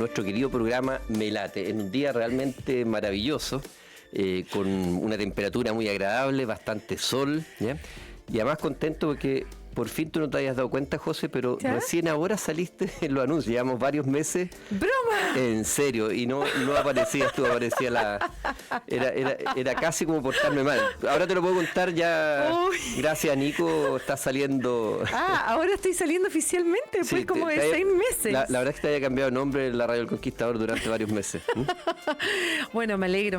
Nuestro querido programa Me Late, en un día realmente maravilloso, con una temperatura muy agradable, bastante sol, ¿ya? Y además contento porque por fin tú no te habías dado cuenta, José, pero ¿Ya? recién ahora saliste en los anuncios, llevamos varios meses. ¡Broma! En serio, y no aparecías tú, aparecía era casi como portarme mal. Ahora te lo puedo contar ya. Uy. Gracias a Nico, estás saliendo. Ahora estoy saliendo oficialmente después Sí, como de 6 meses. La verdad es que te había cambiado de nombre en la Radio El Conquistador durante varios meses. Bueno, me alegro,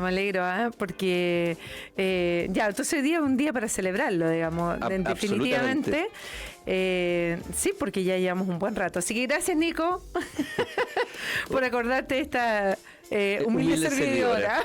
porque ya, entonces hoy día es un día para celebrarlo, digamos, definitivamente. Sí, porque ya llevamos un buen rato. Así que gracias, Nico, por acordarte de esta humilde servidora.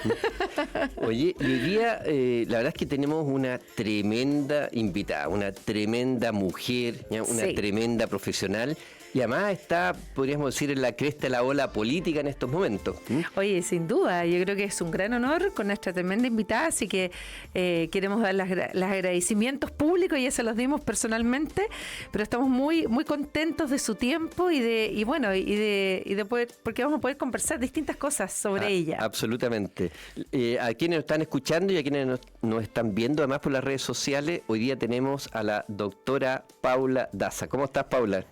Oye, y hoy día la verdad es que tenemos una tremenda invitada, una tremenda mujer, ¿ya? Una tremenda profesional. Y además está, podríamos decir, en la cresta de la ola política en estos momentos. Oye, sin duda, yo creo que es un gran honor con nuestra tremenda invitada, así que queremos dar los agradecimientos públicos, ya se los dimos personalmente, pero estamos muy muy contentos de su tiempo y de poder, porque vamos a poder conversar distintas cosas sobre ella. Absolutamente. A quienes nos están escuchando y a quienes nos están viendo, además por las redes sociales, hoy día tenemos a la doctora Paula Daza. ¿Cómo estás, Paula?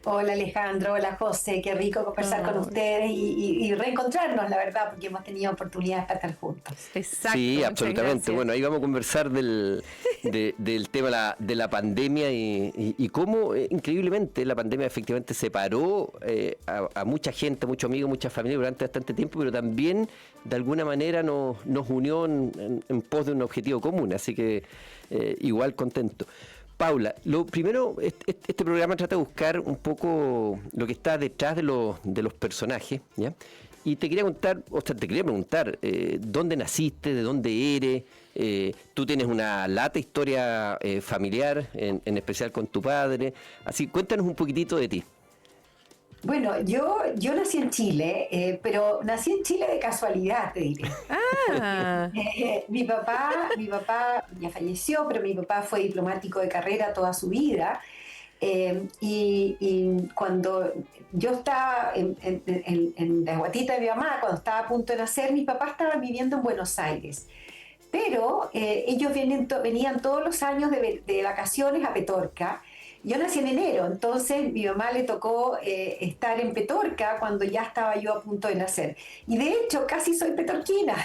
Hola Alejandro, hola José, qué rico conversar con ustedes y reencontrarnos, la verdad, porque hemos tenido oportunidades para estar juntos. Exacto. Sí, absolutamente. Gracias. Bueno, ahí vamos a conversar del tema de la pandemia y cómo increíblemente la pandemia efectivamente separó a mucha gente, a muchos amigos, muchas familias durante bastante tiempo, pero también de alguna manera nos unió en pos de un objetivo común, así que igual contento. Paula, lo primero, este programa trata de buscar un poco lo que está detrás de los personajes, ¿ya? Y te quería preguntar, ¿dónde naciste? ¿De dónde eres? Tú tienes una lata historia familiar, en especial con tu padre. Así, cuéntanos un poquitito de ti. Bueno, yo nací en Chile, pero nací en Chile de casualidad, te diré. Mi papá ya falleció, pero mi papá fue diplomático de carrera toda su vida. Y cuando yo estaba en la guatita de mi mamá, cuando estaba a punto de nacer, mis papás estaban viviendo en Buenos Aires. Pero ellos venían todos los años de vacaciones a Petorca. Yo nací en enero, entonces mi mamá le tocó estar en Petorca cuando ya estaba yo a punto de nacer. Y de hecho casi soy petorquina.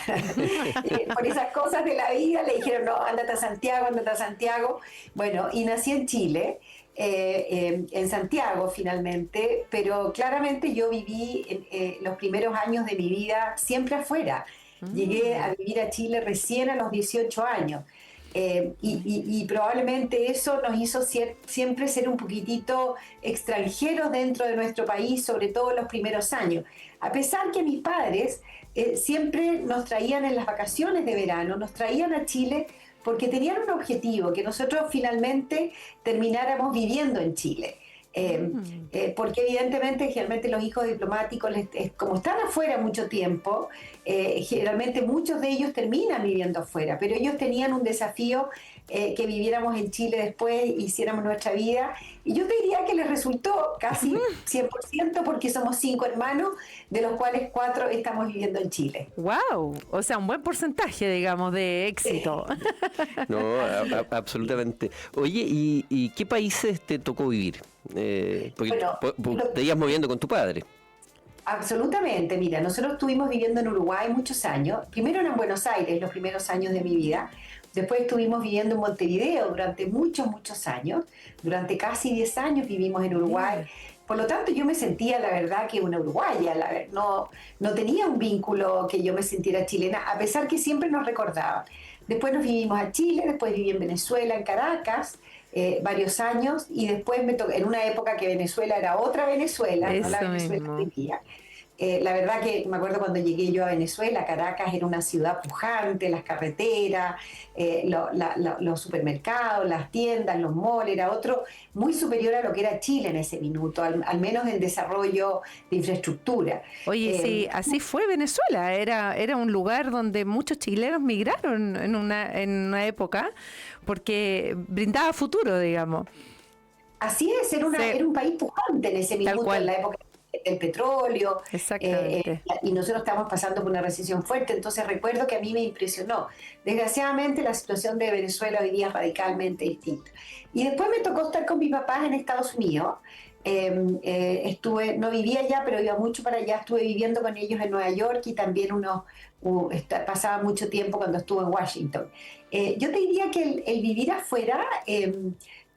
Por esas cosas de la vida le dijeron, no, ándate a Santiago. Bueno, y nací en Chile, en Santiago finalmente, pero claramente yo viví los primeros años de mi vida siempre afuera. Llegué a vivir a Chile recién a los 18 años. Y probablemente eso nos hizo siempre ser un poquitito extranjeros dentro de nuestro país, sobre todo en los primeros años. A pesar que mis padres siempre nos traían en las vacaciones de verano, nos traían a Chile porque tenían un objetivo, que nosotros finalmente termináramos viviendo en Chile. Porque evidentemente generalmente los hijos diplomáticos, como están afuera mucho tiempo, generalmente muchos de ellos terminan viviendo afuera, pero ellos tenían un desafío que viviéramos en Chile después, hiciéramos nuestra vida, y yo te diría que les resultó casi 100% porque somos 5 hermanos, de los cuales 4 estamos viviendo en Chile. ¡Wow! O sea, un buen porcentaje, digamos, de éxito. No, absolutamente. Oye, ¿y qué países te tocó vivir? Porque te ibas moviendo con tu padre. Absolutamente, mira, nosotros estuvimos viviendo en Uruguay muchos años, primero en Buenos Aires los primeros años de mi vida, después estuvimos viviendo en Montevideo durante muchos años, durante casi 10 años vivimos en Uruguay, por lo tanto yo me sentía la verdad que una uruguaya, no tenía un vínculo que yo me sintiera chilena, a pesar que siempre nos recordaban. Después nos vinimos a Chile, después viví en Venezuela, en Caracas, varios años, y después en una época que Venezuela era otra Venezuela, no la Venezuela de hoy día. La verdad que me acuerdo cuando llegué yo a Venezuela, Caracas era una ciudad pujante, las carreteras, los supermercados, las tiendas, los malls, era otro muy superior a lo que era Chile en ese minuto, al menos en desarrollo de infraestructura. Oye, sí, así fue Venezuela, era un lugar donde muchos chilenos migraron en una época porque brindaba futuro, digamos. Así es, era un país pujante en ese minuto, en la época del petróleo. Exactamente. Y nosotros estamos pasando por una recesión fuerte, entonces recuerdo que a mí me impresionó. Desgraciadamente la situación de Venezuela hoy día es radicalmente distinta. Y después me tocó estar con mis papás en Estados Unidos. No vivía allá, pero iba mucho para allá. Estuve viviendo con ellos en Nueva York y también pasaba mucho tiempo cuando estuve en Washington. Yo te diría que el vivir afuera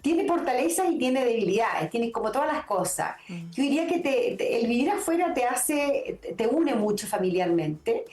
tiene fortalezas y tiene debilidades, tiene como todas las cosas. Yo diría que el vivir afuera te une mucho familiarmente,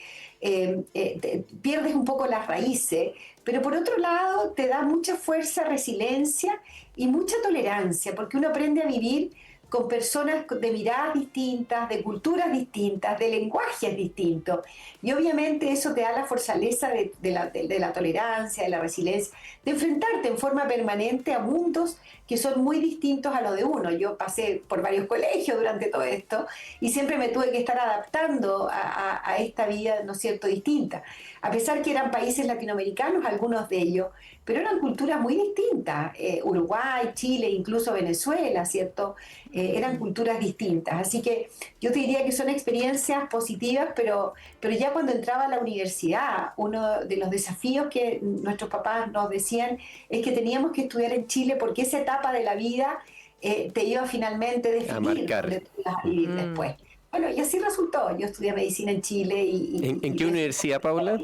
pierdes un poco las raíces, pero por otro lado te da mucha fuerza, resiliencia y mucha tolerancia, porque uno aprende a vivir con personas de miradas distintas, de culturas distintas, de lenguajes distintos. Y obviamente eso te da la fortaleza de la tolerancia, de la resiliencia, de enfrentarte en forma permanente a mundos que son muy distintos a los de uno. Yo pasé por varios colegios durante todo esto y siempre me tuve que estar adaptando a esta vida, ¿no es cierto?, distinta. A pesar que eran países latinoamericanos, algunos de ellos, pero eran culturas muy distintas. Uruguay, Chile, incluso Venezuela, ¿cierto? Eran culturas distintas. Así que yo te diría que son experiencias positivas, pero ya cuando entraba a la universidad, uno de los desafíos que nuestros papás nos decían es que teníamos que estudiar en Chile porque esa etapa de la vida te iba finalmente a definir dónde tú ibas a vivir después. Bueno, y así resultó. Yo estudié medicina en Chile. ¿En qué universidad, Paula?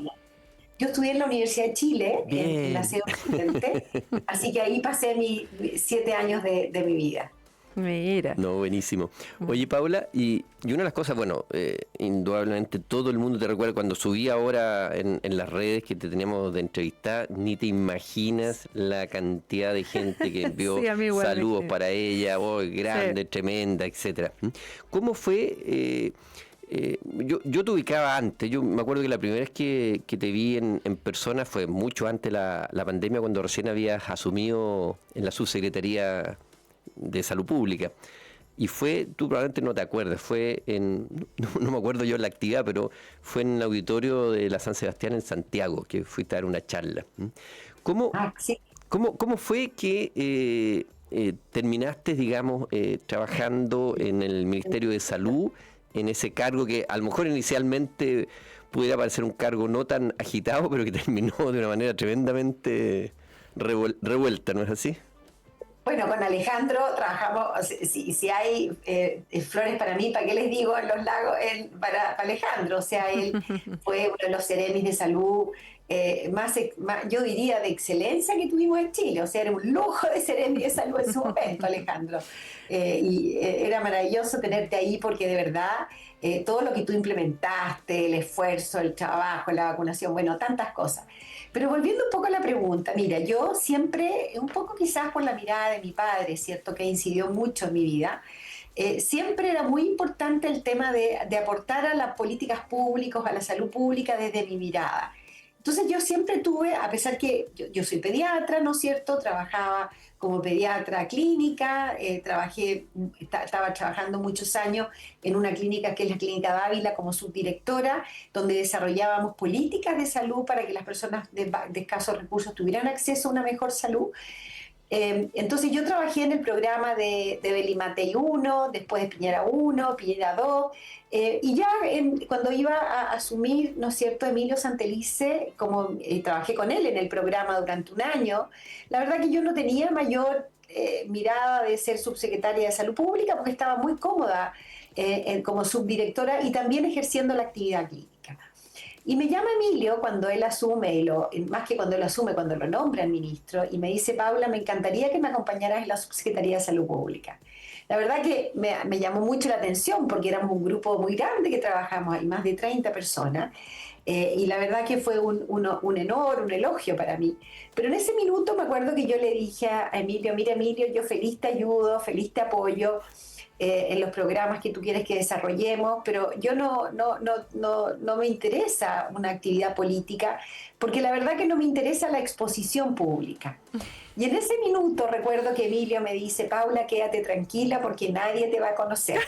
Yo estudié en la Universidad de Chile, en la sede occidente, así que ahí pasé mis 7 años de mi vida. Mira. No, buenísimo. Oye, Paula, y una de las cosas, bueno, indudablemente todo el mundo te recuerda cuando subí ahora en las redes que te teníamos de entrevistar, ni te imaginas la cantidad de gente que envió sí, saludos para ella, grande, sí, tremenda, etcétera. ¿Cómo fue? Yo te ubicaba antes. Yo me acuerdo que la primera vez que te vi en persona fue mucho antes la pandemia, cuando recién habías asumido en la subsecretaría de Salud Pública. Y tú probablemente no te acuerdas, no me acuerdo yo la actividad, pero fue en el auditorio de la San Sebastián en Santiago, que fuiste a dar una charla. ¿Cómo fue que terminaste, digamos, trabajando en el Ministerio de Salud, en ese cargo que a lo mejor inicialmente pudiera parecer un cargo no tan agitado, pero que terminó de una manera tremendamente revuelta, ¿no es así? Bueno, con Alejandro trabajamos, si hay flores para mí, ¿para qué les digo en los lagos? Para Alejandro, o sea, él fue uno de los seremis de salud más, yo diría, de excelencia que tuvimos en Chile, o sea, era un lujo de seremi de salud en su momento, Alejandro. Era maravilloso tenerte ahí porque de verdad todo lo que tú implementaste, el esfuerzo, el trabajo, la vacunación, bueno, tantas cosas. Pero volviendo un poco a la pregunta, mira, yo siempre, un poco quizás por la mirada de mi padre, ¿cierto?, que incidió mucho en mi vida, siempre era muy importante el tema de aportar a las políticas públicas, a la salud pública desde mi mirada. Entonces yo siempre tuve, a pesar que yo soy pediatra, ¿no es cierto?, trabajaba como pediatra clínica, estaba trabajando muchos años en una clínica que es la Clínica Dávila como subdirectora, donde desarrollábamos políticas de salud para que las personas de escasos recursos tuvieran acceso a una mejor salud. Entonces yo trabajé en el programa de Belimatey 1, después de Piñera 1, Piñera 2, y ya cuando iba a asumir, ¿no es cierto?, Emilio Santelice, como trabajé con él en el programa durante un año, la verdad que yo no tenía mayor mirada de ser subsecretaria de Salud Pública porque estaba muy cómoda como subdirectora y también ejerciendo la actividad clínica. Y me llama Emilio cuando él asume, más que cuando él asume, cuando lo nombra el ministro, y me dice: Paula, me encantaría que me acompañaras en la Subsecretaría de Salud Pública. La verdad que me llamó mucho la atención porque éramos un grupo muy grande que trabajamos, hay más de 30 personas, y la verdad que fue un honor, un elogio para mí. Pero en ese minuto me acuerdo que yo le dije a Emilio: mira, Emilio, yo feliz te ayudo, feliz te apoyo en los programas que tú quieres que desarrollemos, pero yo no me interesa una actividad política, porque la verdad que no me interesa la exposición pública. Y en ese minuto recuerdo que Emilio me dice, Paula, quédate tranquila porque nadie te va a conocer.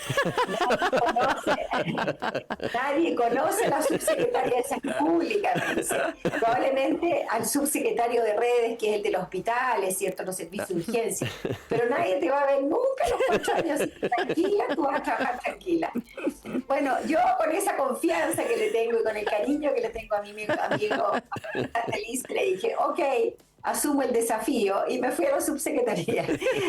Nadie conoce a la subsecretaria de Salud Pública, me dice. Probablemente al subsecretario de redes, que es el de los hospitales, ¿cierto? Los servicios de urgencia. Pero nadie te va a ver nunca a los 8 años. Tranquila, tú vas a trabajar tranquila. Bueno, yo con esa confianza que le tengo y con el cariño que le tengo a mi amigo Liz, le dije, ok, asumo el desafío y me fui a la subsecretaría.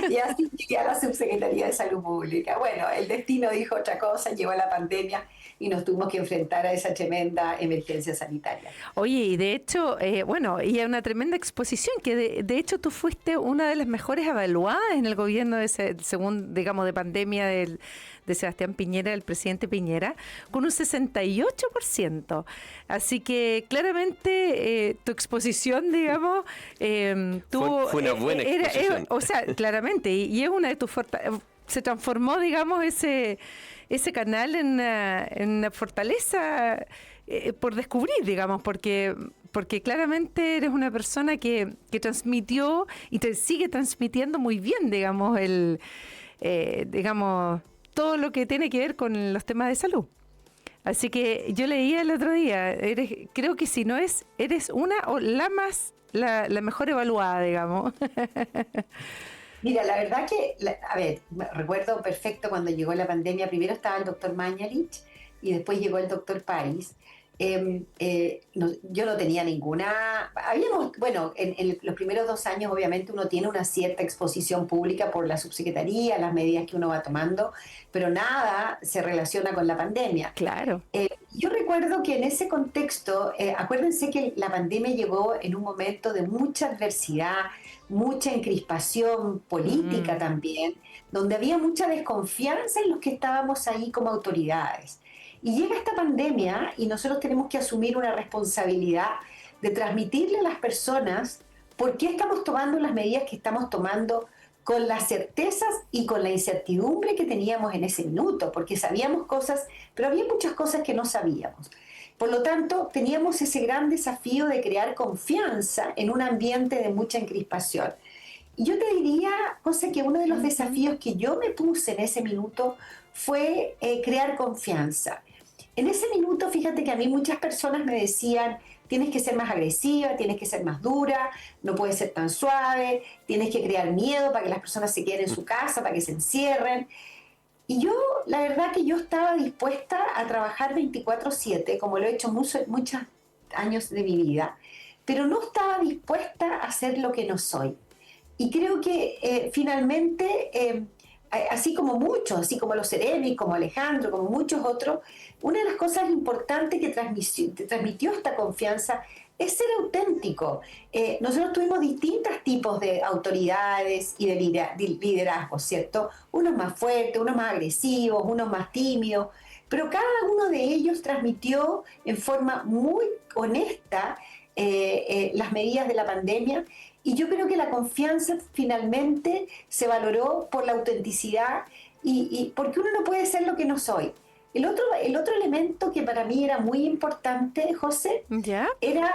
Y así llegué a la subsecretaría de Salud Pública. Bueno, el destino dijo otra cosa, llegó la pandemia y nos tuvimos que enfrentar a esa tremenda emergencia sanitaria. Oye, y de hecho, bueno, y a una tremenda exposición, que de hecho tú fuiste una de las mejores evaluadas en el gobierno según, digamos, de pandemia de Sebastián Piñera, el presidente Piñera, con un 68%. Así que claramente tu exposición, digamos, fue una buena exposición. o sea, claramente, y es una de tus fortalezas. Se transformó, digamos, ese canal en una fortaleza por descubrir, digamos, porque claramente eres una persona que transmitió y te sigue transmitiendo muy bien, digamos, digamos, todo lo que tiene que ver con los temas de salud. Así que yo leía el otro día, creo que si no eres una o la mejor evaluada, digamos. Mira, la verdad que, a ver, recuerdo perfecto cuando llegó la pandemia, primero estaba el doctor Mañalich y después llegó el doctor París. Yo no tenía ninguna... Bueno, en los primeros 2 años obviamente uno tiene una cierta exposición pública por la subsecretaría, las medidas que uno va tomando, pero nada se relaciona con la pandemia. Claro. Yo recuerdo que en ese contexto, acuérdense que la pandemia llegó en un momento de mucha adversidad, mucha encrispación política también, donde había mucha desconfianza en los que estábamos ahí como autoridades. Y llega esta pandemia y nosotros tenemos que asumir una responsabilidad de transmitirle a las personas por qué estamos tomando las medidas que estamos tomando con las certezas y con la incertidumbre que teníamos en ese minuto, porque sabíamos cosas, pero había muchas cosas que no sabíamos. Por lo tanto, teníamos ese gran desafío de crear confianza en un ambiente de mucha encrispación. Y yo te diría, José, que uno de los desafíos que yo me puse en ese minuto fue crear confianza. En ese minuto, fíjate que a mí muchas personas me decían, tienes que ser más agresiva, tienes que ser más dura, no puedes ser tan suave, tienes que crear miedo para que las personas se queden en su casa, para que se encierren. Y yo, la verdad que yo estaba dispuesta a trabajar 24/7, como lo he hecho muchos años de mi vida, pero no estaba dispuesta a hacer lo que no soy. Y creo que finalmente, así como muchos, así como los Ceremi, como Alejandro, como muchos otros, una de las cosas importantes que transmitió esta confianza es ser auténtico. Nosotros tuvimos distintos tipos de autoridades y de liderazgo, ¿cierto? Unos más fuertes, unos más agresivos, unos más tímidos, pero cada uno de ellos transmitió en forma muy honesta las medidas de la pandemia, y yo creo que la confianza finalmente se valoró por la autenticidad y porque uno no puede ser lo que no soy. El otro elemento que para mí era muy importante, José, ¿ya? Era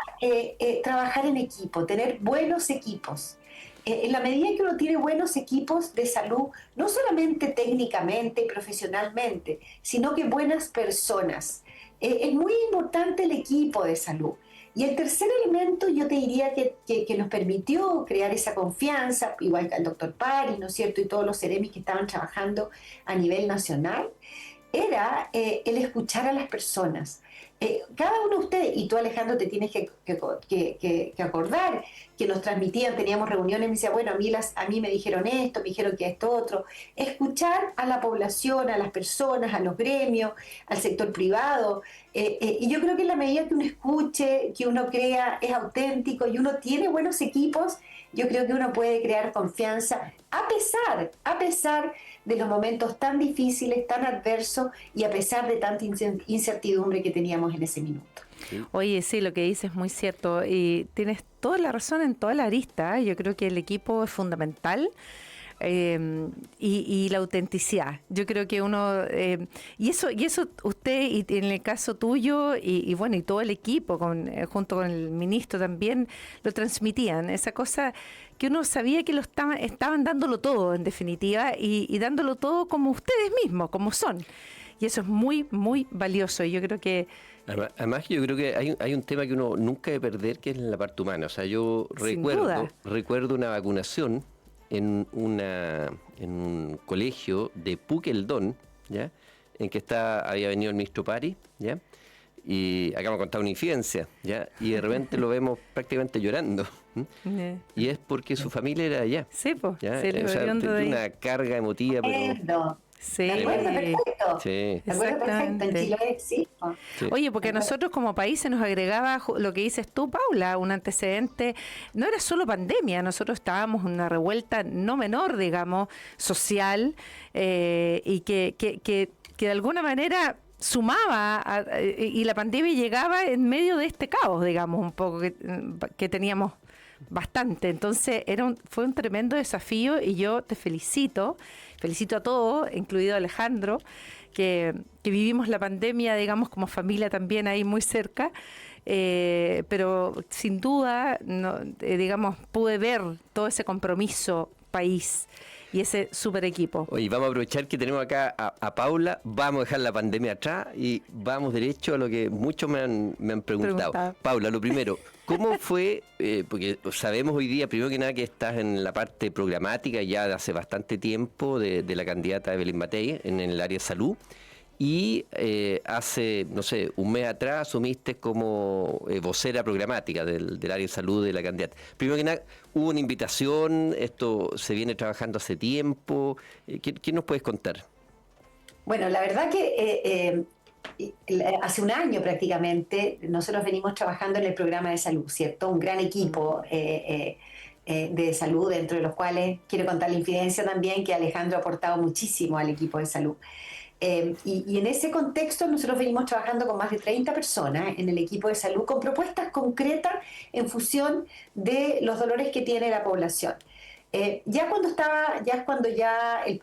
trabajar en equipo, tener buenos equipos. En la medida que uno tiene buenos equipos de salud, no solamente técnicamente y profesionalmente, sino que buenas personas. Es muy importante el equipo de salud. Y el tercer elemento, yo te diría que nos permitió crear esa confianza, igual que el doctor París, ¿no es cierto?, y todos los Ceremis que estaban trabajando a nivel nacional, era el escuchar a las personas. Cada uno de ustedes, y tú, Alejandro, te tienes que acordar que nos transmitían, teníamos reuniones, me decía, bueno, a mí me dijeron esto, me dijeron que esto otro. Escuchar a la población, a las personas, a los gremios, al sector privado. Y yo creo que en la medida que uno escuche, que uno crea, es auténtico y uno tiene buenos equipos, yo creo que uno puede crear confianza a pesar de los momentos tan difíciles, tan adversos y a pesar de tanta incertidumbre que teníamos en ese minuto. Oye, sí, lo que dices es muy cierto y tienes toda la razón en toda la arista. Yo creo que el equipo es fundamental. y la autenticidad. Yo creo que uno, y eso usted, y en el caso tuyo, y bueno, y todo el equipo, junto con el ministro también, lo transmitían, esa cosa que uno sabía que estaban dándolo todo, en definitiva, y dándolo todo como ustedes mismos, como son. Y eso es muy, muy valioso. Y yo creo que... Además, yo creo que hay un tema que uno nunca debe perder, que es la parte humana. O sea, yo recuerdo una vacunación en un colegio de Puqueldón, ¿ya? En que había venido el ministro Pari, ¿ya? Y acá me ha contado una infidencia, ¿ya? Y de repente lo vemos prácticamente llorando. Y es porque su familia era allá. Sí, pues. O sea, una carga emotiva, pero... Sí. De acuerdo, perfecto. Sí. De acuerdo, perfecto. En Chiloé sí. Oye, porque a nosotros como país se nos agregaba lo que dices tú, Paula, un antecedente. No era solo pandemia, nosotros estábamos en una revuelta no menor, digamos, social, y que de alguna manera sumaba y la pandemia llegaba en medio de este caos, digamos, un poco que teníamos bastante. Entonces fue un tremendo desafío y yo te felicito a todos, incluido a Alejandro, que vivimos la pandemia, digamos, como familia también ahí muy cerca, pero sin duda, digamos, pude ver todo ese compromiso país y ese super equipo. Oye, vamos a aprovechar que tenemos acá a Paula, vamos a dejar la pandemia atrás y vamos derecho a lo que muchos me han preguntado. Paula, lo primero, ¿cómo fue? Porque sabemos hoy día, primero que nada, que estás en la parte programática ya de hace bastante tiempo de la candidata Evelyn Matei en el área de salud. Y hace, no sé, un mes atrás asumiste como vocera programática del área de salud de la candidata. Primero que nada, hubo una invitación, esto se viene trabajando hace tiempo. ¿Qué nos puedes contar? Bueno, la verdad que hace un año prácticamente nosotros venimos trabajando en el programa de salud, ¿cierto? Un gran equipo de salud, dentro de los cuales quiero contar la infidencia también que Alejandro ha aportado muchísimo al equipo de salud. Y en ese contexto nosotros venimos trabajando con más de 30 personas en el equipo de salud con propuestas concretas en función de los dolores que tiene la población. Ya cuando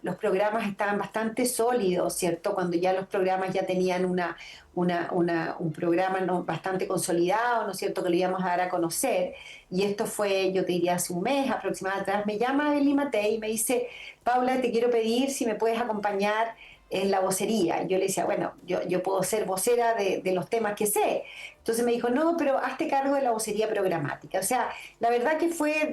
los programas estaban bastante sólidos, ¿cierto? Cuando ya los programas ya tenían un programa bastante consolidado, ¿no es cierto?, que lo íbamos a dar a conocer, y esto fue, yo te diría, hace un mes aproximadamente atrás, me llama Evelyn Matei y me dice: Paula, te quiero pedir si me puedes acompañar en la vocería. Yo le decía, bueno, yo puedo ser vocera de los temas que sé. Entonces me dijo, no, pero hazte cargo de la vocería programática. O sea, la verdad que fue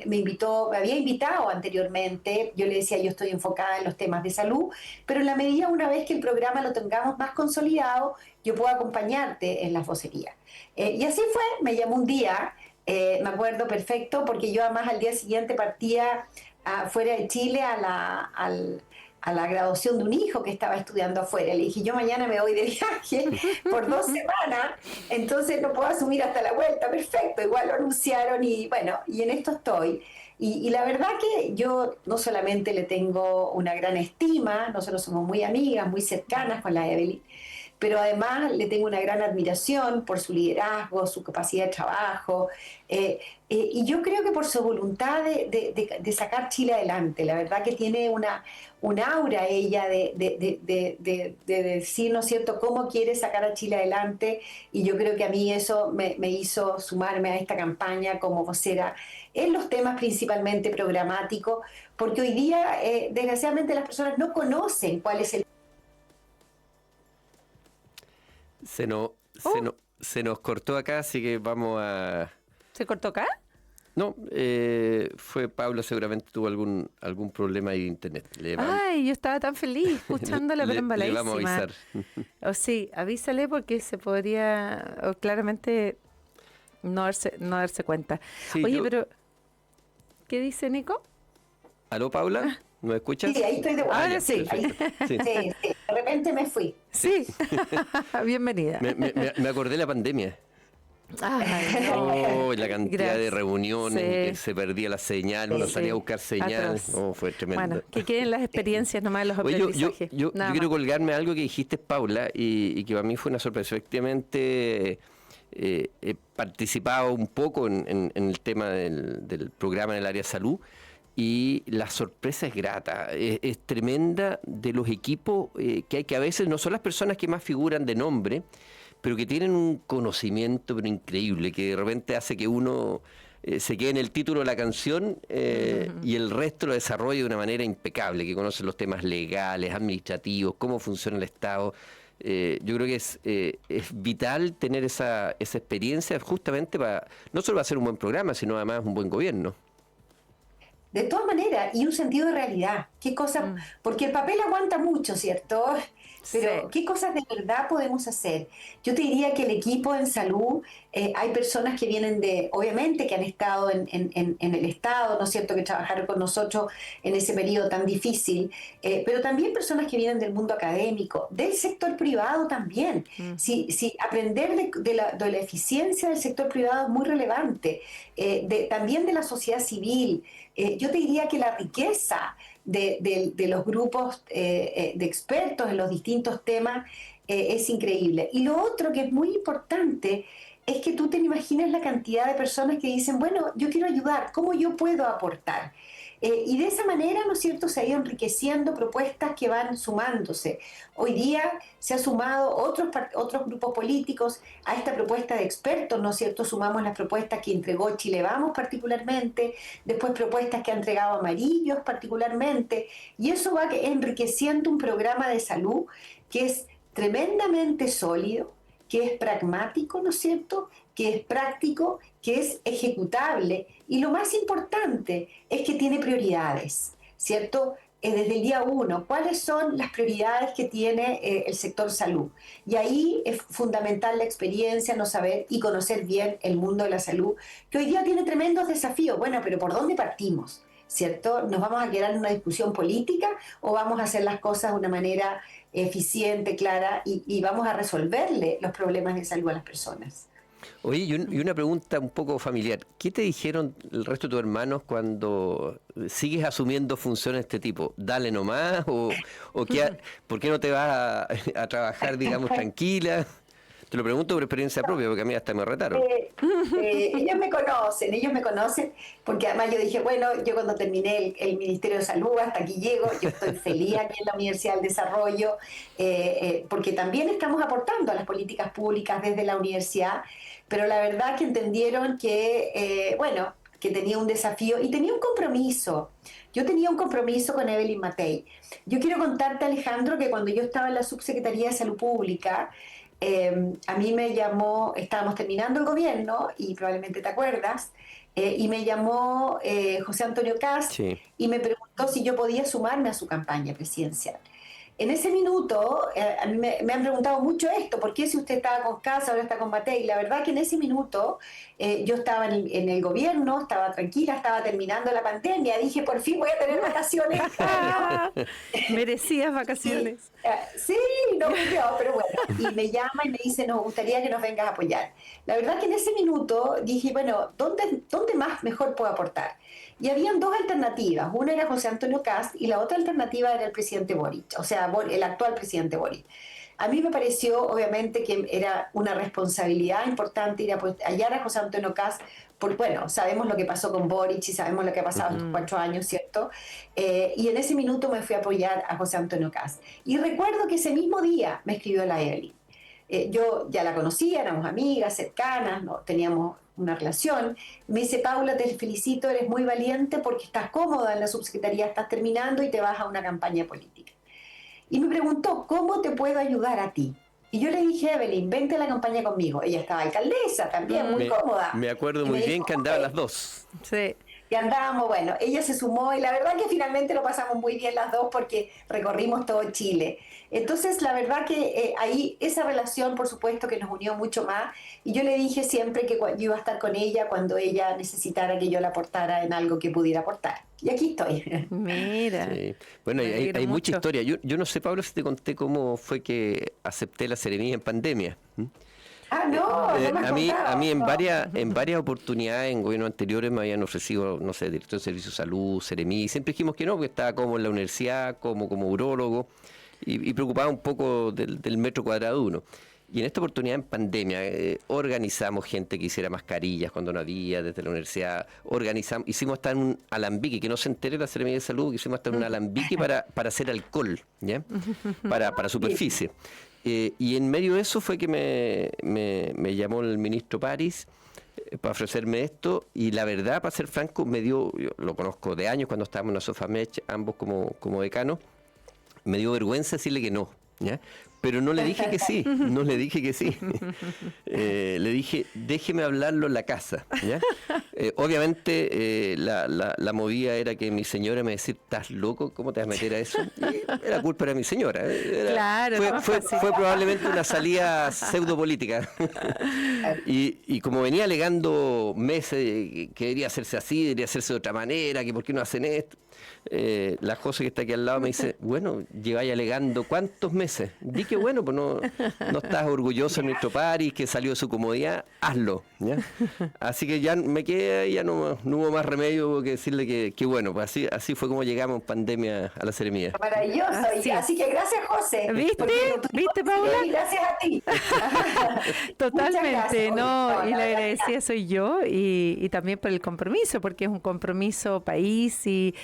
me había invitado anteriormente, yo le decía, yo estoy enfocada en los temas de salud, pero en la medida, una vez que el programa lo tengamos más consolidado, yo puedo acompañarte en las vocerías. Y así fue, me llamó un día, me acuerdo perfecto, porque yo además al día siguiente partía fuera de Chile a la graduación de un hijo que estaba estudiando afuera. Le dije, yo mañana me voy de viaje por 2 semanas, entonces no puedo asumir hasta la vuelta. Perfecto, igual lo anunciaron y bueno, y en esto estoy. Y la verdad que yo no solamente le tengo una gran estima, nosotros somos muy amigas, muy cercanas con la Evelyn, pero además le tengo una gran admiración por su liderazgo, su capacidad de trabajo, y yo creo que por su voluntad de sacar Chile adelante. La verdad que tiene una aura ella de decir, ¿no es cierto?, cómo quiere sacar a Chile adelante, y yo creo que a mí eso me hizo sumarme a esta campaña como vocera en los temas principalmente programáticos, porque hoy día, desgraciadamente, las personas no conocen cuál es el... Se nos cortó acá, así que vamos a... ¿Se cortó acá? No, fue Paula, seguramente tuvo algún problema de internet. Ay, yo estaba tan feliz escuchándola, pero embaladísima. Le vamos a avisar. Sí, avísale porque se podría claramente no darse cuenta. Sí, oye, pero ¿qué dice Nico? ¿Aló, Paula? ¿Me escuchas? Sí, ahí estoy de vuelta. Ahora sí. Sí. De repente me fui. Sí. Bienvenida. Me acordé de la pandemia. Ay, no. La cantidad de reuniones, que se perdía la señal, uno salía a buscar señal. Fue tremendo. Bueno, que queden las experiencias nomás, los aprendizajes. Yo quiero colgarme algo que dijiste, Paula, y que para mí fue una sorpresa. Efectivamente, he participado un poco en el tema del programa en el área de salud. y la sorpresa es grata, es tremenda de los equipos que a veces no son las personas que más figuran de nombre, pero que tienen un conocimiento pero increíble, que de repente hace que uno se quede en el título de la canción y el resto lo desarrolla de una manera impecable, que conocen los temas legales, administrativos, cómo funciona el Estado. Yo creo que es vital tener esa experiencia justamente para, no solo para hacer un buen programa, sino además un buen gobierno. De todas maneras, y un sentido de realidad. ¿Qué cosa? Porque el papel aguanta mucho, ¿cierto? Pero Sí. ¿qué cosas de verdad podemos hacer? Yo te diría que el equipo en salud, hay personas que vienen obviamente, que han estado en el Estado, ¿no es cierto?, que trabajaron con nosotros en ese periodo tan difícil, pero también personas que vienen del mundo académico, del sector privado también. Si aprender de la eficiencia del sector privado es muy relevante, también de la sociedad civil. Yo te diría que la riqueza de los grupos de expertos en los distintos temas es increíble. Y lo otro que es muy importante es que tú te imaginas la cantidad de personas que dicen, bueno, yo quiero ayudar, ¿cómo yo puedo aportar? Y de esa manera, ¿no es cierto?, se ha ido enriqueciendo propuestas que van sumándose. Hoy día se ha sumado otros grupos políticos a esta propuesta de expertos, ¿no es cierto? Sumamos las propuestas que entregó Chile Vamos particularmente, después propuestas que ha entregado Amarillos particularmente, y eso va enriqueciendo un programa de salud que es tremendamente sólido, que es pragmático, ¿no es cierto?, que es práctico, que es ejecutable, y lo más importante es que tiene prioridades, ¿cierto? Desde el día uno, ¿cuáles son las prioridades que tiene el sector salud? Y ahí es fundamental la experiencia, no saber y conocer bien el mundo de la salud, que hoy día tiene tremendos desafíos. Bueno, pero ¿por dónde partimos? ¿Cierto? ¿Nos vamos a quedar en una discusión política o vamos a hacer las cosas de una manera eficiente, clara, y vamos a resolverle los problemas de salud a las personas? Oye, y una pregunta un poco familiar. ¿Qué te dijeron el resto de tus hermanos cuando sigues asumiendo funciones de este tipo? ¿Dale nomás? ¿Por qué no te vas a trabajar, digamos, tranquila? Te lo pregunto por experiencia propia, porque a mí hasta me retaron. Ellos me conocen, porque además yo dije, bueno, yo cuando terminé el Ministerio de Salud, hasta aquí llego, yo estoy feliz aquí en la Universidad del Desarrollo, porque también estamos aportando a las políticas públicas desde la universidad, pero la verdad que entendieron que, bueno, que tenía un desafío y tenía un compromiso. Yo tenía un compromiso con Evelyn Matei. Yo quiero contarte, Alejandro, que cuando yo estaba en la Subsecretaría de Salud Pública, a mí me llamó, estábamos terminando el gobierno, y probablemente te acuerdas, y me llamó José Antonio Kast Sí. y me preguntó si yo podía sumarme a su campaña presidencial. En ese minuto, a mí me han preguntado mucho esto, ¿por qué si usted estaba con Kast ahora está con Matei? La verdad que en ese minuto yo estaba en el gobierno, estaba tranquila, estaba terminando la pandemia, dije, por fin voy a tener vacaciones este año. Merecías vacaciones. Sí, no me dio, pero bueno. Y me llama y me dice, nos gustaría que nos vengas a apoyar. La verdad que en ese minuto dije, bueno, ¿dónde más mejor puedo aportar? Y habían dos alternativas. Una era José Antonio Kast y la otra alternativa era el presidente Boric, o sea, el actual presidente Boric. A mí me pareció, obviamente, que era una responsabilidad importante ir a hallar a José Antonio Kast, porque, bueno, sabemos lo que pasó con Boric y sabemos lo que ha pasado estos 4 años, ¿cierto? Y en ese minuto me fui a apoyar a José Antonio Kast. Y recuerdo que ese mismo día me escribió la Evelyn. Yo ya la conocía, éramos amigas, cercanas, ¿no? Teníamos una relación. Me dice, Paula, te felicito, eres muy valiente porque estás cómoda en la subsecretaría, estás terminando y te vas a una campaña política. Y me preguntó, ¿cómo te puedo ayudar a ti? Y yo le dije, Evelyn, vente a la campaña conmigo. Ella estaba alcaldesa también, muy cómoda. Me acuerdo muy bien que andaban las dos. Sí. Y andábamos, bueno, ella se sumó y la verdad que finalmente lo pasamos muy bien las dos porque recorrimos todo Chile. Entonces, la verdad que ahí esa relación, por supuesto, que nos unió mucho más. Y yo le dije siempre que yo iba a estar con ella cuando ella necesitara que yo la aportara en algo que pudiera aportar. Y aquí estoy. Mira. Sí. Bueno, hay mucha historia. Yo no sé, Pablo, si te conté cómo fue que acepté la seremía en pandemia. Ah, no, no me has A mí contado. en varias oportunidades en gobiernos anteriores me habían ofrecido, no sé, director de Servicio de Salud, seremí, y siempre dijimos que no, porque estaba como en la universidad, como urólogo, y preocupaba un poco del metro cuadrado uno. Y en esta oportunidad, en pandemia, organizamos gente que hiciera mascarillas cuando no había, desde la universidad, hicimos hasta un alambique, que no se entere la Seremía de Salud, hicimos hasta un alambique para hacer alcohol, ¿ya? Para superficie. Y en medio de eso fue que me llamó el ministro París para ofrecerme esto, y la verdad, para ser franco, yo lo conozco de años cuando estábamos en la Sofamech, ambos como decanos, me dio vergüenza decirle que no, ¿ya? Pero no le dije que sí, le dije, déjeme hablarlo en la casa, ¿ya? Obviamente la movida era que mi señora me decía, ¿estás loco? ¿Cómo te vas a meter a eso? Y la culpa era mi señora. Fue probablemente una salida pseudopolítica. Y como venía alegando meses que debería hacerse así, debería hacerse de otra manera, que por qué no hacen esto, la José que está aquí al lado me dice, bueno, lleváis alegando ¿cuántos meses? Di que bueno, pues no estás orgulloso de nuestro París, que salió de su comodidad, hazlo, ¿ya? Así que ya me quedé, ya no hubo más remedio que decirle que bueno, pues así fue como llegamos en pandemia a la Seremía. Maravilloso, así que gracias, José. ¿Viste, Paula? Gracias a ti. Totalmente, no, y la agradecida soy yo, y también por el compromiso, porque es un compromiso país, y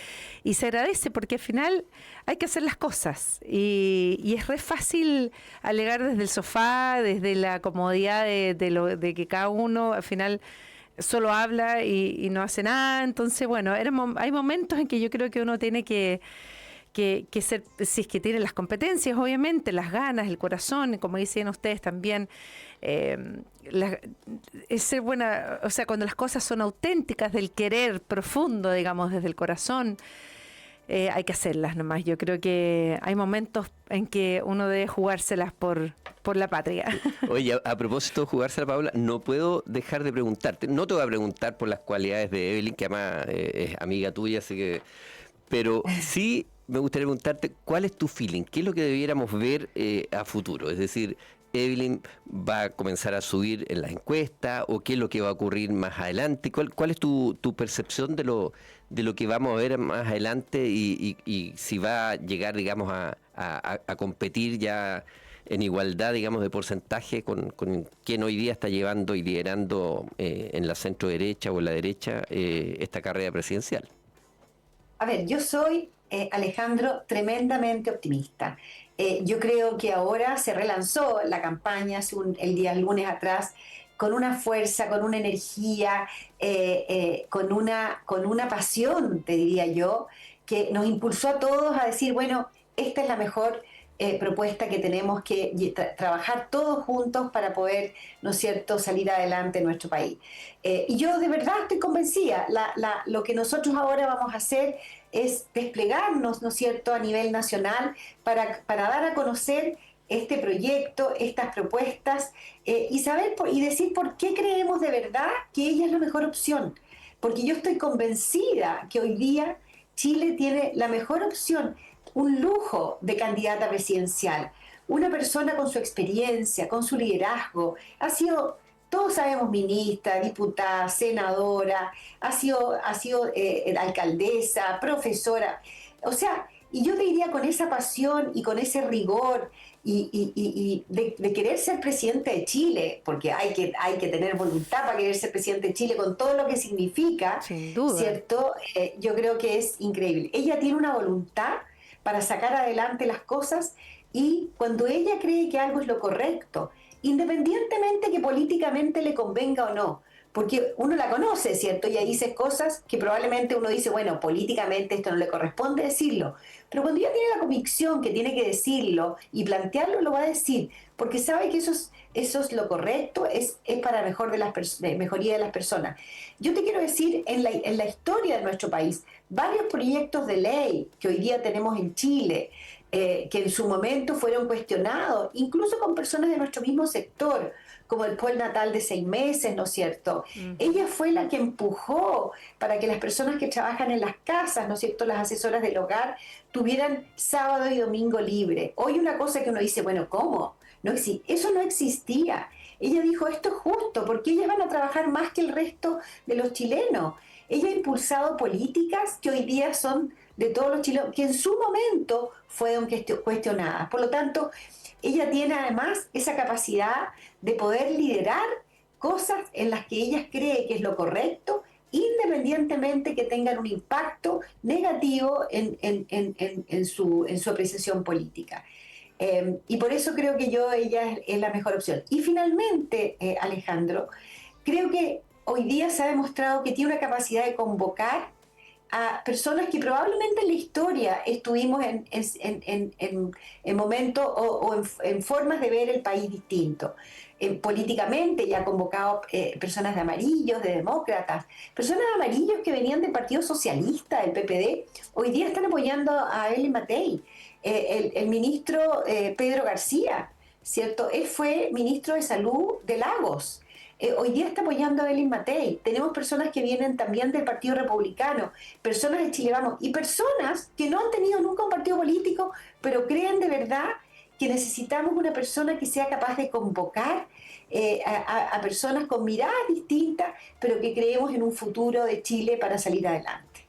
se agradece porque al final hay que hacer las cosas, y es re fácil alegar desde el sofá, desde la comodidad de que cada uno al final solo habla y no hace nada. Entonces, bueno, hay momentos en que yo creo que uno tiene que ser, si es que tiene las competencias, obviamente, las ganas, el corazón, como dicen ustedes también, es ser buena, o sea, cuando las cosas son auténticas, del querer profundo, digamos, desde el corazón, hay que hacerlas nomás. Yo creo que hay momentos en que uno debe jugárselas por la patria. Oye, a propósito de jugársela, Paula, no puedo dejar de preguntarte. No te voy a preguntar por las cualidades de Evelyn, que además es amiga tuya, así que... Pero sí me gustaría preguntarte, ¿cuál es tu feeling? ¿Qué es lo que debiéramos ver a futuro? Es decir, ¿Evelyn va a comenzar a subir en las encuestas o qué es lo que va a ocurrir más adelante? ¿Cuál es tu percepción de lo que vamos a ver más adelante y si va a llegar, digamos, a competir ya en igualdad, digamos, de porcentaje con quien hoy día está llevando y liderando en la centro derecha o en la derecha esta carrera presidencial? A ver, yo soy, Alejandro, tremendamente optimista. Yo creo que ahora se relanzó la campaña el día lunes atrás con una fuerza, con una energía, con una pasión, te diría yo, que nos impulsó a todos a decir, bueno, esta es la mejor propuesta que tenemos que trabajar todos juntos para poder, ¿no es cierto?, salir adelante en nuestro país. Y yo de verdad estoy convencida, lo que nosotros ahora vamos a hacer es desplegarnos, ¿no es cierto?, a nivel nacional para dar a conocer este proyecto, estas propuestas, y saber y decir por qué creemos de verdad que ella es la mejor opción. Porque yo estoy convencida que hoy día Chile tiene la mejor opción, un lujo de candidata presidencial, una persona con su experiencia, con su liderazgo, ha sido, todos sabemos, ministra, diputada, senadora, ha sido alcaldesa, profesora, o sea, y yo te diría con esa pasión y con ese rigor y de querer ser presidente de Chile, porque hay que tener voluntad para querer ser presidente de Chile con todo lo que significa, sin duda, ¿cierto? Yo creo que es increíble. Ella tiene una voluntad para sacar adelante las cosas, y cuando ella cree que algo es lo correcto, independientemente que políticamente le convenga o no, porque uno la conoce, ¿cierto? Ella dice cosas que probablemente uno dice, bueno, políticamente esto no le corresponde decirlo, pero cuando ella tiene la convicción que tiene que decirlo y plantearlo, lo va a decir, porque sabe que eso es lo correcto, es para mejoría de las personas. Yo te quiero decir, en la historia de nuestro país, varios proyectos de ley que hoy día tenemos en Chile, que en su momento fueron cuestionados, incluso con personas de nuestro mismo sector, como el postnatal de 6 meses, ¿no es cierto? Ella fue la que empujó para que las personas que trabajan en las casas, ¿no es cierto?, las asesoras del hogar, tuvieran sábado y domingo libre. Hoy una cosa que uno dice, bueno, ¿cómo? Eso no existía. Ella dijo, esto es justo, porque ellas van a trabajar más que el resto de los chilenos. Ella ha impulsado políticas que hoy día son de todos los chilenos, que en su momento fueron cuestionadas. Por lo tanto, ella tiene además esa capacidad de poder liderar cosas en las que ella cree que es lo correcto, independientemente que tengan un impacto negativo en su apreciación política. Y por eso creo que ella es la mejor opción. Y finalmente, Alejandro, creo que hoy día se ha demostrado que tiene una capacidad de convocar a personas que probablemente en la historia estuvimos en momentos en formas de ver el país distinto. Políticamente ya ha convocado personas de amarillos, de demócratas, personas de amarillos que venían del Partido Socialista, del PPD, hoy día están apoyando a Evelyn Matei. El ministro Pedro García, ¿cierto? Él fue ministro de Salud de Lagos. Hoy día está apoyando a Evelyn Matei. Tenemos personas que vienen también del Partido Republicano, personas de Chile Vamos, y personas que no han tenido nunca un partido político, pero creen de verdad que necesitamos una persona que sea capaz de convocar a personas con miradas distintas, pero que creemos en un futuro de Chile para salir adelante.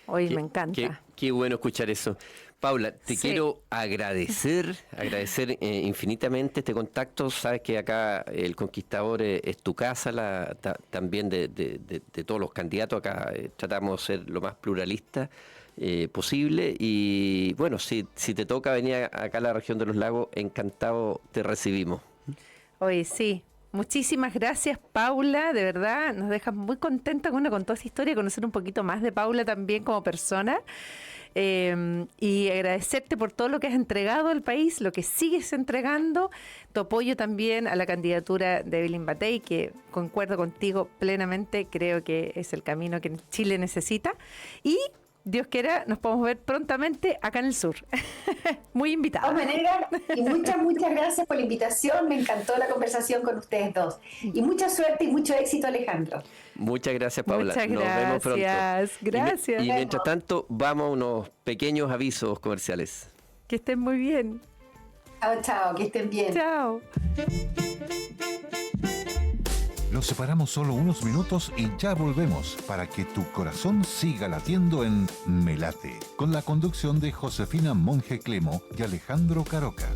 Hoy me encanta. Qué bueno escuchar eso. Paula, te quiero agradecer infinitamente este contacto. Sabes que acá El Conquistador es tu casa, también de todos los candidatos. Acá tratamos de ser lo más pluralista posible. Y bueno, si te toca venir acá a la región de los lagos, encantado te recibimos. Oye, sí. Muchísimas gracias, Paula, de verdad, nos dejas muy contenta con toda esta historia, conocer un poquito más de Paula también como persona. Y agradecerte por todo lo que has entregado al país, lo que sigues entregando, tu apoyo también a la candidatura de Evelyn Matei, que concuerdo contigo plenamente, creo que es el camino que Chile necesita. Y Dios quiera, nos podemos ver prontamente acá en el sur. Muy invitada. De todas maneras, y muchas gracias por la invitación. Me encantó la conversación con ustedes dos. Y mucha suerte y mucho éxito, Alejandro. Muchas gracias, Paula. Muchas Nos vemos pronto. Gracias. Y mientras tanto, vamos a unos pequeños avisos comerciales. Que estén muy bien. Chao, chao, que estén bien. Chao. Nos separamos solo unos minutos y ya volvemos para que tu corazón siga latiendo en Me Late, con la conducción de Josefina Monge Clemo y Alejandro Caroca.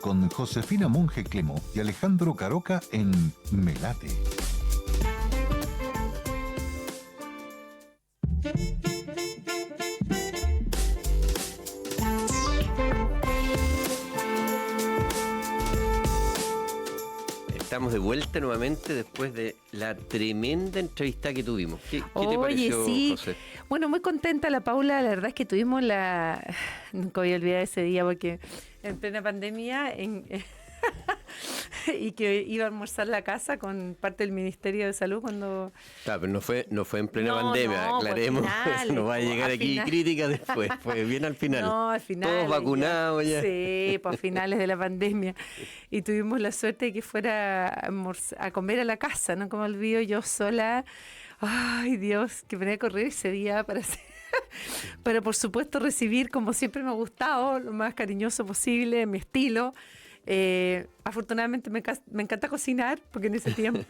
con Josefina Monge Clemo y Alejandro Caroca en Melate. Estamos de vuelta nuevamente después de la tremenda entrevista que tuvimos. ¿Qué te pareció, sí. José? Bueno, muy contenta la Paula. La verdad es que tuvimos nunca voy a olvidar ese día porque en plena pandemia y que iba a almorzar la casa con parte del Ministerio de Salud cuando... Claro, pero no fue en plena pandemia, aclaremos. Finales, nos va a llegar aquí crítica después, fue bien al final. No, al final. Todos vacunados ya. Sí, pues a finales de la pandemia. Y tuvimos la suerte de que fuera a comer a la casa, ¿no? Como olvido yo sola. Ay, Dios, que venía a correr ese día para por supuesto recibir, como siempre me ha gustado, lo más cariñoso posible, mi estilo. Afortunadamente me encanta cocinar porque en ese tiempo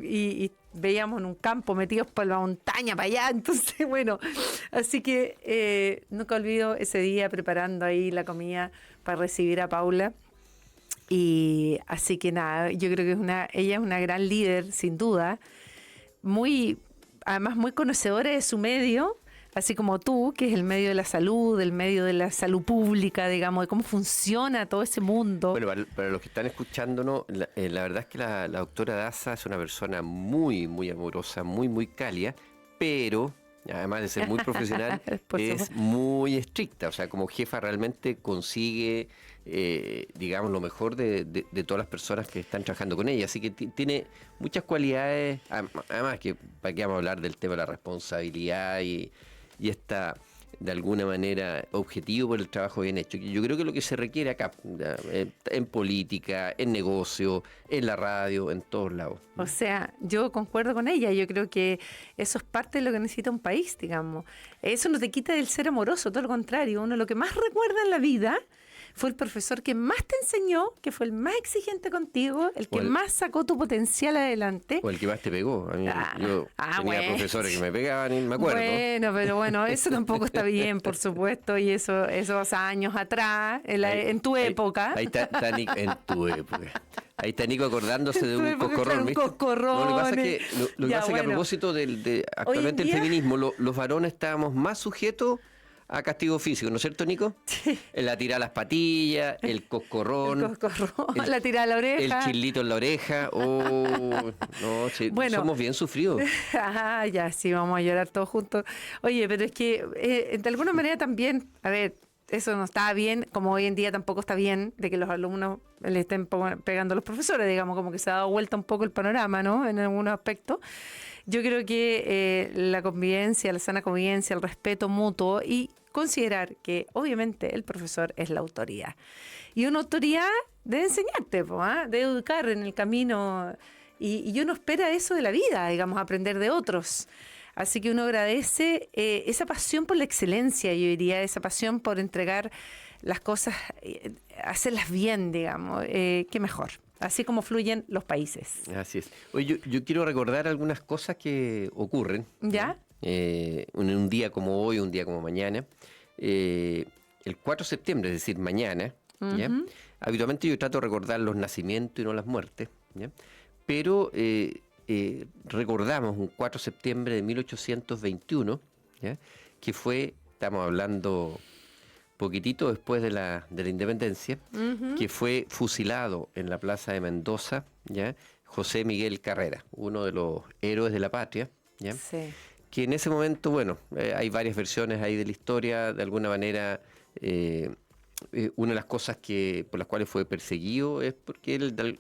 y veíamos en un campo metidos por la montaña para allá, entonces bueno, así que nunca olvido ese día preparando ahí la comida para recibir a Paula. Y así que nada, yo creo que ella es una gran líder sin duda, además muy conocedora de su medio, así como tú, que es el medio de la salud, el medio de la salud pública, digamos, de cómo funciona todo ese mundo. Bueno, para los que están escuchándonos, la verdad es que la doctora Daza es una persona muy, muy amorosa, muy, muy cálida, pero además de ser muy profesional, es muy estricta. O sea, como jefa realmente consigue, digamos, lo mejor de todas las personas que están trabajando con ella. Así que tiene muchas cualidades, además que para qué vamos a hablar del tema de la responsabilidad y está de alguna manera objetivo por el trabajo bien hecho. Yo creo que lo que se requiere acá, en política, en negocio, en la radio, en todos lados. O sea, yo concuerdo con ella, yo creo que eso es parte de lo que necesita un país, digamos. Eso no te quita del ser amoroso, todo lo contrario. Uno lo que más recuerda en la vida fue el profesor que más te enseñó, que fue el más exigente contigo, el que más sacó tu potencial adelante. O el que más te pegó. A mí, yo tenía profesores que me pegaban y me acuerdo. Bueno, eso tampoco está bien, por supuesto, y esos años atrás, en tu época. Ahí está en tu época. Ahí está Nico acordándose de un coscorrón. Un coscorrón. No, lo que pasa es que a propósito actualmente el feminismo, los varones estábamos más sujetos a castigo físico, ¿no es cierto, Nico? Sí. La tirada a las patillas, el coscorrón. La tirada a la oreja. El chilito en la oreja. Sí, bueno, somos bien sufridos. Ya, sí, vamos a llorar todos juntos. Oye, pero es que de alguna manera también, a ver, eso no está bien, como hoy en día tampoco está bien de que los alumnos le estén pegando a los profesores, digamos, como que se ha dado vuelta un poco el panorama, ¿no? En algunos aspectos. Yo creo que la convivencia, la sana convivencia, el respeto mutuo y considerar que obviamente el profesor es la autoridad. Y una autoridad debe enseñarte, de educar en el camino. Y uno espera eso de la vida, digamos, aprender de otros. Así que uno agradece esa pasión por la excelencia, yo diría, esa pasión por entregar las cosas, hacerlas bien, digamos, qué mejor. Así como fluyen los países. Así es. Oye, yo quiero recordar algunas cosas que ocurren. ¿Ya? En un día como hoy, un día como mañana. El 4 de septiembre, es decir, mañana. ¿Ya? Habitualmente yo trato de recordar los nacimientos y no las muertes. ¿Ya? Pero recordamos un 4 de septiembre de 1821, ¿ya? Que estamos hablando poquitito después de la independencia, que fue fusilado en la plaza de Mendoza, ¿ya? José Miguel Carrera, uno de los héroes de la patria, ¿ya? Sí. Que en ese momento, bueno, hay varias versiones ahí de la historia, de alguna manera, una de las cosas por las cuales fue perseguido es porque él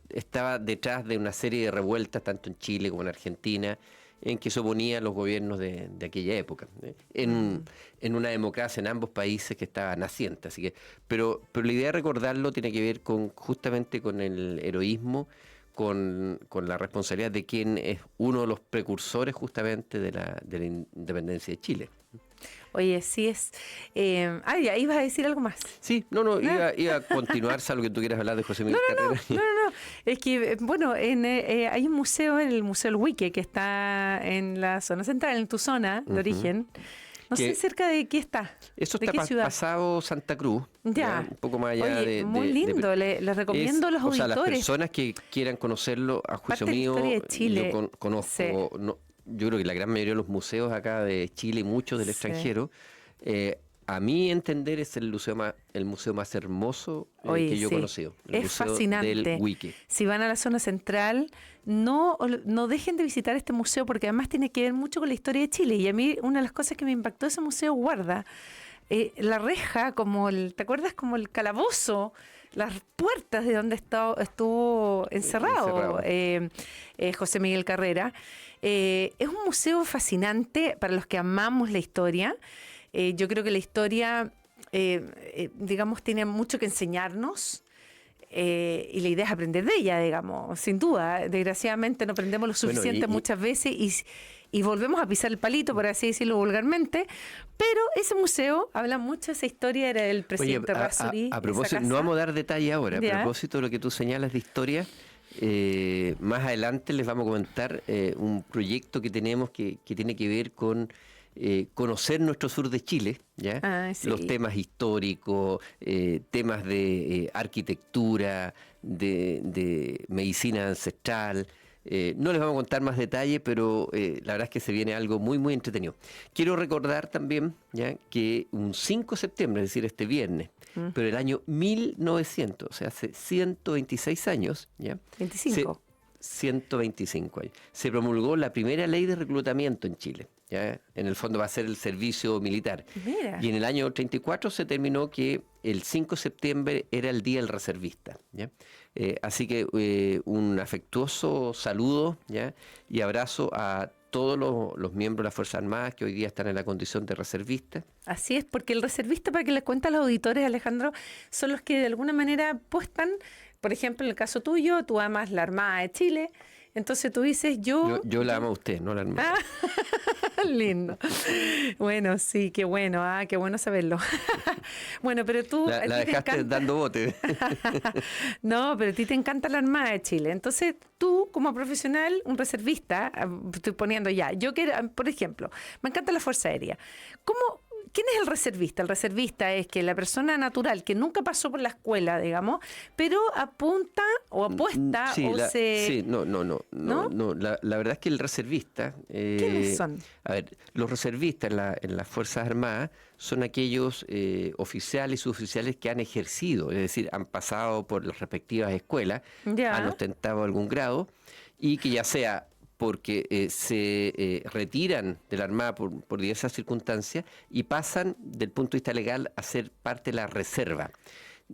estaba detrás de una serie de revueltas, tanto en Chile como en Argentina, en que se oponía a los gobiernos de aquella época, en una democracia en ambos países que estaba naciente. Así que, pero la idea de recordarlo tiene que ver justamente con el heroísmo, con la responsabilidad de quien es uno de los precursores justamente de la independencia de Chile. Oye, sí es... ya, ¿ibas a decir algo más? Sí, iba a continuar, salvo que tú quieras hablar de José Miguel Carrera. No. Es que, bueno, hay un museo, el Museo del Huique, que está en la zona central, en tu zona de origen. No sé cerca de qué está. Eso ¿De está qué ciudad? pasado Santa Cruz. Ya. Un poco más allá. Oye, muy lindo. Les recomiendo a los auditores. O sea, las personas que quieran conocerlo, a juicio mío, de Chile. yo conozco, Sí. yo creo que la gran mayoría de los museos acá de Chile y muchos del extranjero, a mi entender es el museo más hermoso que yo he conocido. El es museo fascinante. del Huique. Si van a la zona central, no dejen de visitar este museo porque además tiene que ver mucho con la historia de Chile. Y a mí una de las cosas que me impactó de ese museo guarda la reja, ¿te acuerdas? Como el calabozo, las puertas de donde estuvo encerrado. José Miguel Carrera. Es un museo fascinante para los que amamos la historia. Yo creo que la historia, digamos, tiene mucho que enseñarnos y la idea es aprender de ella, digamos, sin duda. Desgraciadamente no aprendemos lo suficiente muchas veces y volvemos a pisar el palito, por así decirlo vulgarmente, pero ese museo habla mucho de esa historia, era el presidente Errázuriz. A propósito, no vamos a dar detalle ahora, pero a propósito de lo que tú señalas de historia, más adelante les vamos a comentar un proyecto que tenemos que tiene que ver con conocer nuestro sur de Chile, ¿ya? Sí. Los temas históricos, temas de arquitectura, de medicina ancestral. No les vamos a contar más detalles, pero la verdad es que se viene algo muy, muy entretenido. Quiero recordar también que un 5 de septiembre, es decir, este viernes, pero el año 1900, o sea, hace 126 años, ¿ya? 25. 125 años. Se promulgó la primera ley de reclutamiento en Chile. ¿Ya? En el fondo va a ser el servicio militar. Mira. Y en el año 34 se terminó que el 5 de septiembre era el Día del Reservista. ¿Ya? Así que un afectuoso saludo, ¿ya? Y abrazo a todos los miembros de las Fuerzas Armadas que hoy día están en la condición de reservistas. Así es, porque el reservista, para que les cuente a los auditores, Alejandro, son los que de alguna manera apuestan, por ejemplo, en el caso tuyo, tú amas la Armada de Chile. Entonces tú dices, yo la amo a usted, no la Armada. Lindo. Bueno, sí, qué bueno, qué bueno saberlo. Bueno, pero tú... La dejaste dando bote. No, pero a ti te encanta la Armada de Chile. Entonces tú, como profesional, un reservista, estoy poniendo yo quiero, por ejemplo, me encanta la Fuerza Aérea. ¿Quién es el reservista? El reservista es que la persona natural que nunca pasó por la escuela, digamos, pero apunta o apuesta no. La verdad es que el reservista... ¿Quiénes son? A ver, los reservistas en las Fuerzas Armadas son aquellos oficiales y suboficiales que han ejercido, es decir, han pasado por las respectivas escuelas, han ostentado algún grado y que ya sea porque se retiran de la Armada por diversas circunstancias y pasan, del punto de vista legal, a ser parte de la reserva.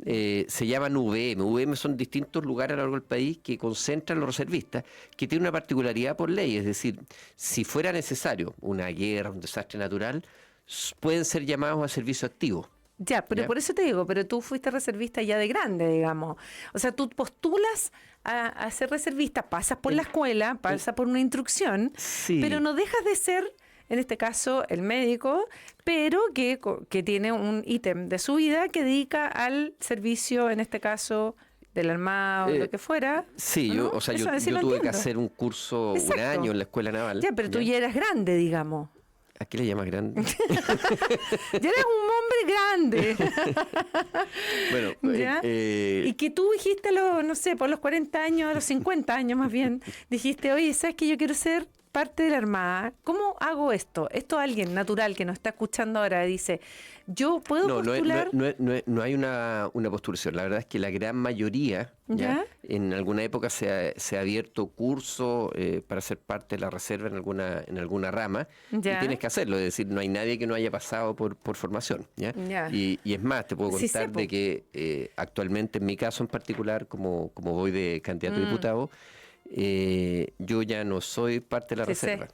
Se llaman VM. VM son distintos lugares a lo largo del país que concentran los reservistas, que tienen una particularidad por ley, es decir, si fuera necesario una guerra, un desastre natural, pueden ser llamados a servicio activo. Ya, pero por eso te digo, pero tú fuiste reservista ya de grande, digamos. O sea, tú postulas a ser reservista, pasas por la escuela, pasas por una instrucción, pero no dejas de ser, en este caso, el médico, pero que tiene un ítem de su vida que dedica al servicio, en este caso, de la Armada o lo que fuera. Sí, ¿no? yo tuve que hacer un curso, un año en la Escuela Naval. Ya, pero tú ya eras grande, digamos. ¿A qué le llamas grande? Ya eres un hombre grande. Bueno, y que tú dijiste, no sé, por los 40 años, los 50 años más bien, dijiste, oye, ¿sabes que yo quiero ser parte de la Armada? ¿Cómo hago esto? Esto alguien natural que nos está escuchando ahora dice, yo puedo postular... No hay una postulación. La verdad es que la gran mayoría, ¿ya? En alguna época se ha abierto curso para ser parte de la reserva en alguna rama, y tienes que hacerlo. Es decir, no hay nadie que no haya pasado por formación. ¿Ya? Y es más, te puedo contar de que actualmente, en mi caso en particular, como voy de candidato a diputado, yo ya no soy parte de la reserva.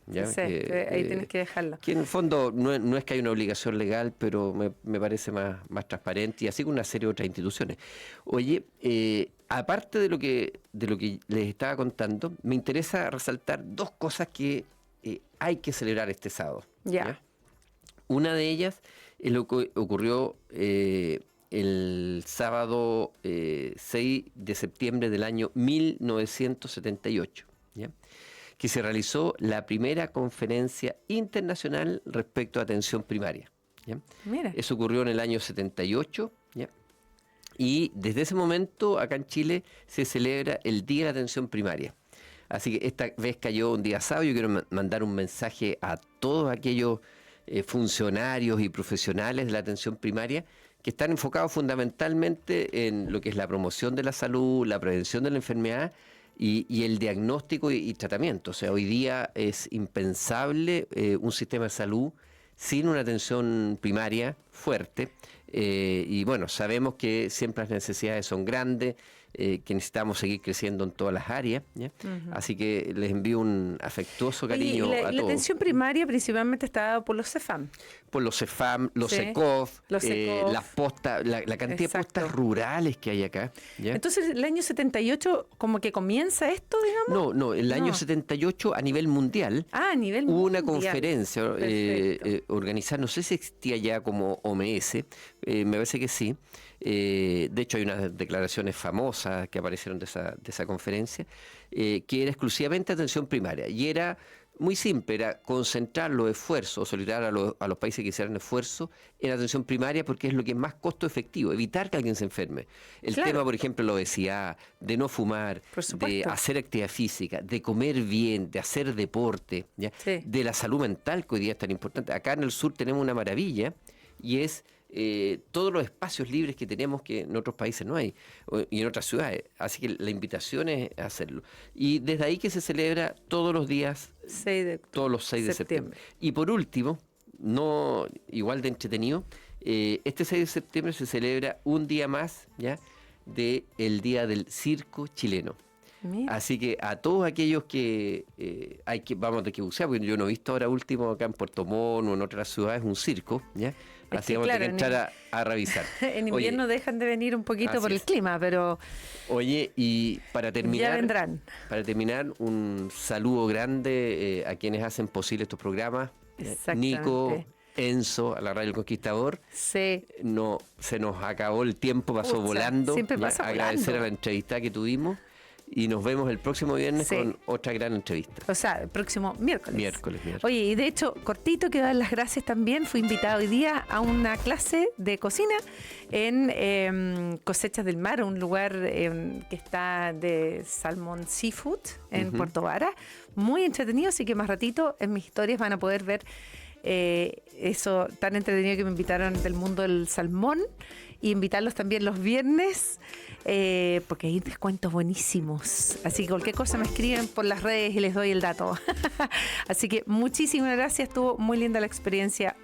Ahí tienes que dejarlo. Que en el fondo no es que hay una obligación legal, pero me parece más transparente, y así con una serie de otras instituciones. Oye, aparte de lo que les estaba contando, me interesa resaltar dos cosas que hay que celebrar este sábado. ¿Ya? Una de ellas es lo que ocurrió el sábado 6 de septiembre del año 1978. ¿Ya? que se realizó la primera conferencia internacional respecto a atención primaria. ¿Ya? Mira. Eso ocurrió en el año 78, ¿ya? Y desde ese momento acá en Chile se celebra el Día de la Atención Primaria. Así que esta vez cayó un día sábado. Yo quiero mandar un mensaje a todos aquellos funcionarios y profesionales de la atención primaria que están enfocados fundamentalmente en lo que es la promoción de la salud, la prevención de la enfermedad y el diagnóstico y tratamiento. O sea, hoy día es impensable un sistema de salud sin una atención primaria fuerte. Y bueno, sabemos que siempre las necesidades son grandes, que necesitamos seguir creciendo en todas las áreas, ¿ya? Así que les envío un afectuoso cariño a todos. La atención primaria principalmente está dada por los CEFAM. Por los CEFAM, los Sí, ECOF, los ECOF. las postas, la cantidad Exacto. de postas rurales que hay acá, ¿ya? Entonces, el año 78, como que comienza esto, digamos. No, el año 78 a nivel mundial A nivel hubo una mundial. conferencia Perfecto. organizada, no sé si existía ya como OMS, me parece que sí. De hecho, hay unas declaraciones famosas que aparecieron de esa conferencia, que era exclusivamente atención primaria. Y era muy simple, era concentrar los esfuerzos, solicitar a los países que hicieran esfuerzo en atención primaria, porque es lo que es más costo efectivo, evitar que alguien se enferme. El Claro. tema, por ejemplo, la obesidad, de no fumar, Por de supuesto. hacer actividad física, de comer bien, de hacer deporte, ¿ya? Sí. De la salud mental, que hoy día es tan importante. Acá en el sur tenemos una maravilla, y es todos los espacios libres que tenemos que en otros países no hay, y en otras ciudades. Así que la invitación es hacerlo. Y desde ahí que se celebra todos los días, todos los 6 de septiembre. Y por último, no igual de entretenido, este 6 de septiembre se celebra un día más, ¿ya?, del Día del Circo Chileno. Mira. Así que a todos aquellos que vamos a tener que bucear, porque yo no he visto ahora último acá en Puerto Montt o en otras ciudades un circo, ¿ya? Así que vamos a claro, tener que entrar a revisar. En invierno dejan de venir un poquito así por el es. clima, pero Oye, y para terminar, ya vendrán. un saludo grande a quienes hacen posible estos programas. Exactamente. Nico, Enzo, a la Radio El Conquistador. Sí. No, se nos acabó el tiempo, pasó Pucha, volando. siempre Ya, pasa agradecer volando. a la entrevista que tuvimos. Y nos vemos el próximo viernes Sí. con otra gran entrevista. O sea, el próximo miércoles. Miércoles. Oye, y de hecho, cortito, quiero dar las gracias también. Fui invitado hoy día a una clase de cocina en Cosechas del Mar, un lugar que está de salmón seafood en Puerto Vara. Muy entretenido, así que más ratito en mis historias van a poder ver eso tan entretenido que me invitaron del mundo del salmón, y invitarlos también los viernes, porque hay descuentos buenísimos. Así que cualquier cosa me escriben por las redes y les doy el dato. Así que muchísimas gracias, estuvo muy linda la experiencia.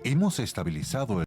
Hemos estabilizado el